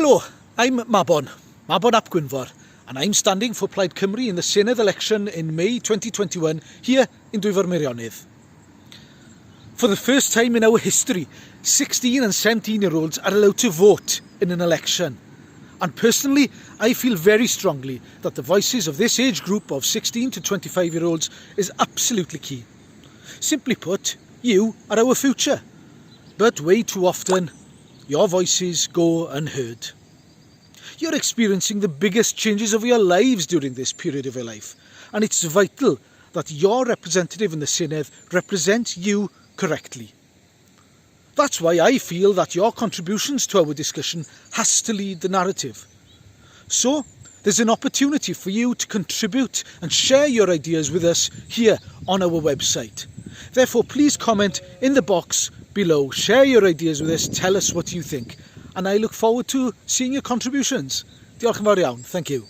Hello, I'm Mabon Ap Gwynfor, and I'm standing for Plaid Cymru in the Senedd election in May 2021 here in Dwyfor Meirionnydd. For the first time in our history, 16 and 17-year-olds are allowed to vote in an election. And personally, I feel very strongly that the voices of this age group of 16 to 25-year-olds is absolutely key. Simply put, you are our future. But way too often, your voices go unheard. You're experiencing the biggest changes of your lives during this period of your life, and it's vital that your representative in the Senedd represents you correctly. That's why I feel that your contributions to our discussion has to lead the narrative. So, there's an opportunity for you to contribute and share your ideas with us here on our website. Therefore, please comment in the box below, share your ideas with us, tell us what you think, and I look forward to seeing your contributions. Diolch yn fawr iawn. Thank you.